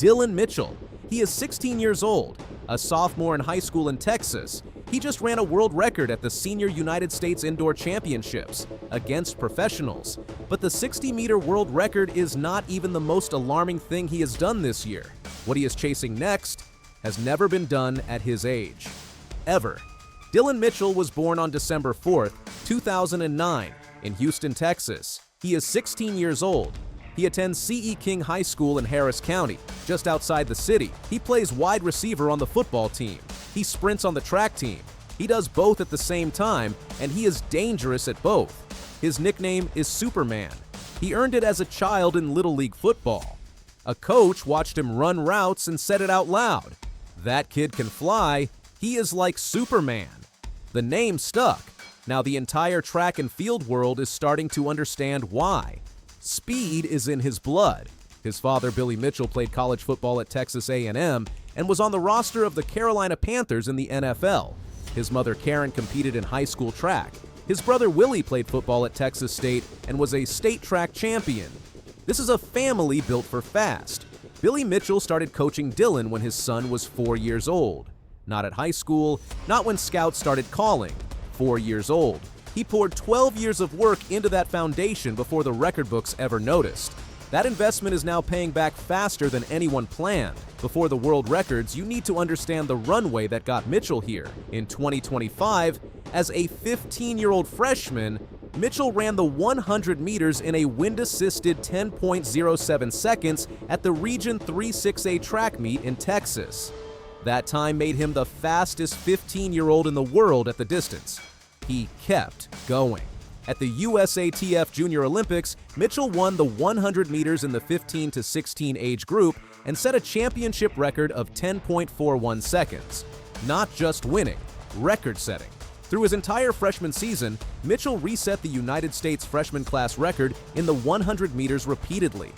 Dillon Mitchell. He is 16 years old, a sophomore in high school in Texas. He just ran a world record at the Senior United States Indoor Championships against professionals. But the 60-meter world record is not even the most alarming thing he has done this year. What he is chasing next has never been done at his age. Ever. Dillon Mitchell was born on December 4th, 2009, in Houston, Texas. He is 16 years old. He attends C.E. King High School in Harris County, just outside the city. He plays wide receiver on the football team. He sprints on the track team. He does both at the same time, and he is dangerous at both. His nickname is Superman. He earned it as a child in Little League football. A coach watched him run routes and said it out loud. "That kid can fly. He is like Superman." The name stuck. Now the entire track and field world is starting to understand why. Speed is in his blood. His father, Billy Mitchell, played college football at Texas A&M and was on the roster of the Carolina Panthers in the NFL. His mother, Karen, competed in high school track. His brother, Willie, played football at Texas State and was a state track champion. This is a family built for fast. Billy Mitchell started coaching Dillon when his son was 4 years old. Not at high school, not when scouts started calling. 4 years old. He poured 12 years of work into that foundation before the record books ever noticed. That investment is now paying back faster than anyone planned. Before the world records, you need to understand the runway that got Mitchell here. In 2025, as a 15-year-old freshman, Mitchell ran the 100 meters in a wind-assisted 10.07 seconds at the Region 3-6A track meet in Texas. That time made him the fastest 15-year-old in the world at the distance. He kept going. At the USATF Junior Olympics, Mitchell won the 100 meters in the 15 to 16 age group and set a championship record of 10.41 seconds. Not just winning, record-setting. Through his entire freshman season, Mitchell reset the United States freshman class record in the 100 meters repeatedly.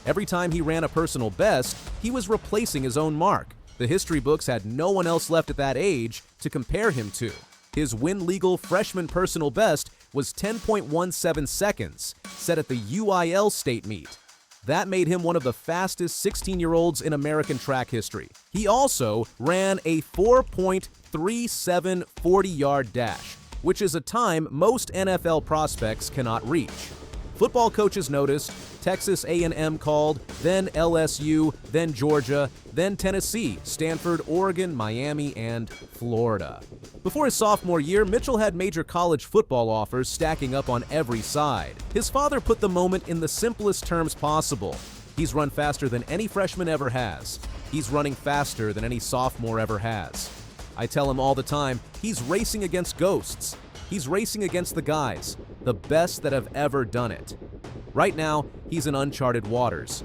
Every time he ran a personal best, he was replacing his own mark. The history books had no one else left at that age to compare him to. His win-legal freshman personal best was 10.17 seconds, set at the UIL state meet. That made him one of the fastest 16-year-olds in American track history. He also ran a 4.37 40-yard dash, which is a time most NFL prospects cannot reach. Football coaches noticed, Texas A&M called, then LSU, then Georgia, then Tennessee, Stanford, Oregon, Miami, and Florida. Before his sophomore year, Mitchell had major college football offers stacking up on every side. His father put the moment in the simplest terms possible. He's run faster than any freshman ever has. He's running faster than any sophomore ever has. I tell him all the time, he's racing against ghosts. He's racing against the guys, the best that have ever done it. Right now, he's in uncharted waters.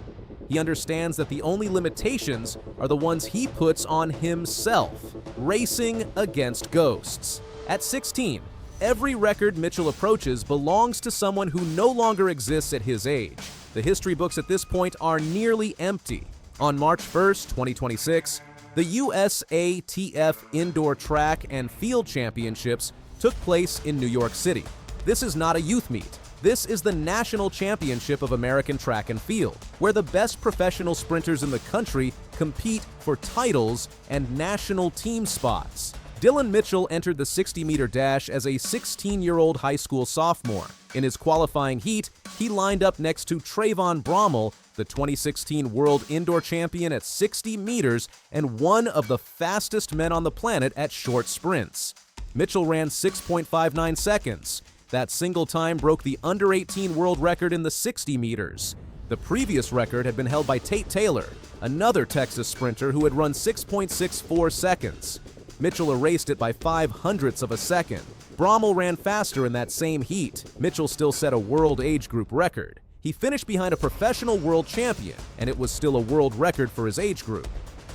He understands that the only limitations are the ones he puts on himself, racing against ghosts. At 16, every record Mitchell approaches belongs to someone who no longer exists at his age. The history books at this point are nearly empty. On March 1st, 2026, the USATF Indoor Track and Field Championships took place in New York City. This is not a youth meet. This is the National Championship of American Track and Field, where the best professional sprinters in the country compete for titles and national team spots. Dillon Mitchell entered the 60-meter dash as a 16-year-old high school sophomore. In his qualifying heat, he lined up next to Trayvon Brommel, the 2016 World Indoor Champion at 60 meters and one of the fastest men on the planet at short sprints. Mitchell ran 6.59 seconds. That single time broke the under-18 world record in the 60 meters. The previous record had been held by Tate Taylor, another Texas sprinter who had run 6.64 seconds. Mitchell erased it by 0.05 of a second. Brommel ran faster in that same heat. Mitchell still set a world age group record. He finished behind a professional world champion, and it was still a world record for his age group.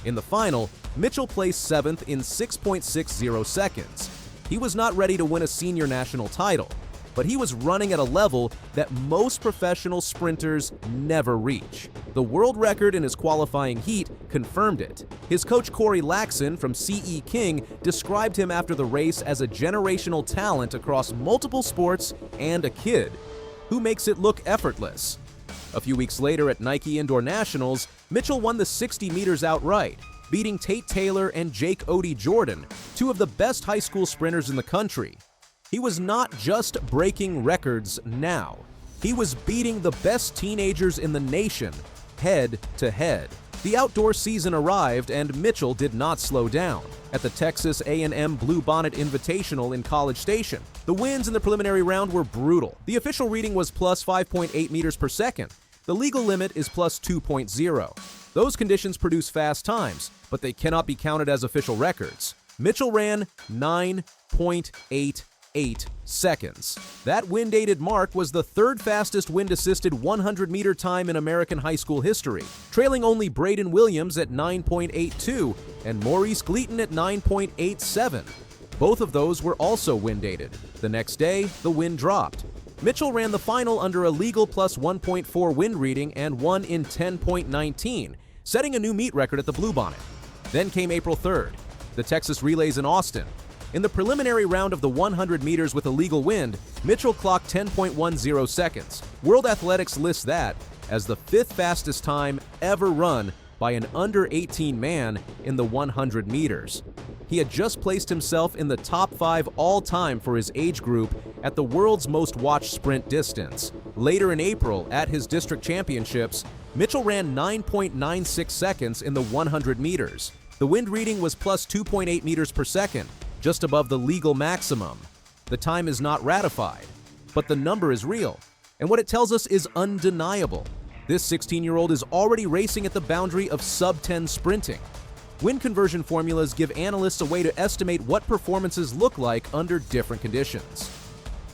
In the final, Mitchell placed 7th in 6.60 seconds. He was not ready to win a senior national title, but he was running at a level that most professional sprinters never reach. The world record in his qualifying heat confirmed it. His coach Corey Laxon from C.E. King described him after the race as a generational talent across multiple sports and a kid who makes it look effortless. A few weeks later at Nike Indoor Nationals, Mitchell won the 60 meters outright, beating Tate Taylor and Jake Odie Jordan, two of the best high school sprinters in the country. He was not just breaking records now. He was beating the best teenagers in the nation, head to head. The outdoor season arrived and Mitchell did not slow down. At the Texas A&M Bluebonnet Invitational in College Station, the winds in the preliminary round were brutal. The official reading was plus 5.8 meters per second. The legal limit is plus 2.0. Those conditions produce fast times, but they cannot be counted as official records. Mitchell ran 9.88 seconds. That wind-aided mark was the third fastest wind-assisted 100-meter time in American high school history, trailing only Braden Williams at 9.82 and Maurice Gleaton at 9.87. Both of those were also wind-aided. The next day, the wind dropped. Mitchell ran the final under a legal plus 1.4 wind reading and won in 10.19, setting a new meet record at the Bluebonnet. Then came April 3rd, the Texas Relays in Austin. In the preliminary round of the 100 meters with a legal wind, Mitchell clocked 10.10 seconds. World Athletics lists that as the fifth fastest time ever run by an under-18 man in the 100 meters. He had just placed himself in the top 5 all-time for his age group at the world's most watched sprint distance. Later in April, at his district championships, Mitchell ran 9.96 seconds in the 100 meters. The wind reading was plus 2.8 meters per second, just above the legal maximum. The time is not ratified, but the number is real, and what it tells us is undeniable. This 16-year-old is already racing at the boundary of sub-10 sprinting. Wind conversion formulas give analysts a way to estimate what performances look like under different conditions.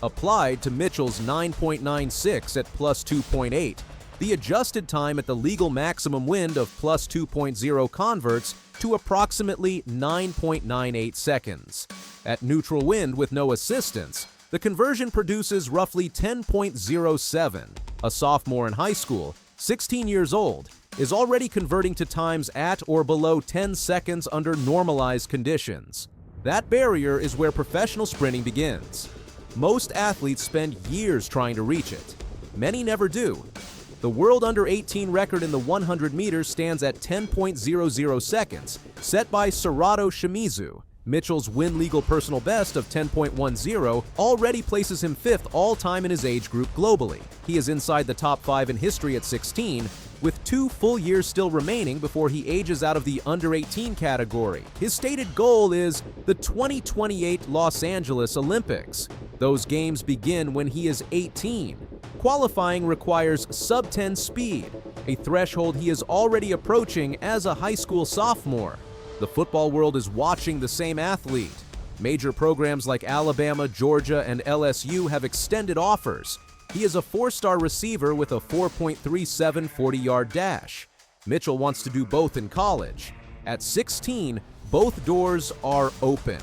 Applied to Mitchell's 9.96 at plus 2.8, the adjusted time at the legal maximum wind of plus 2.0 converts to approximately 9.98 seconds. At neutral wind with no assistance, the conversion produces roughly 10.07. A sophomore in high school, 16 years old, is already converting to times at or below 10 seconds under normalized conditions. That barrier is where professional sprinting begins. Most athletes spend years trying to reach it. Many never do. The world under-18 record in the 100 meters stands at 10.00 seconds, set by Serato Shimizu. Mitchell's wind-legal personal best of 10.10 already places him 5th all-time in his age group globally. He is inside the top 5 in history at 16, with 2 full years still remaining before he ages out of the under-18 category. His stated goal is the 2028 Los Angeles Olympics. Those games begin when he is 18. Qualifying requires sub-10 speed, a threshold he is already approaching as a high school sophomore. The football world is watching the same athlete. Major programs like Alabama, Georgia, and LSU have extended offers. He is a 4-star receiver with a 4.37 40-yard dash. Mitchell wants to do both in college. At 16, both doors are open.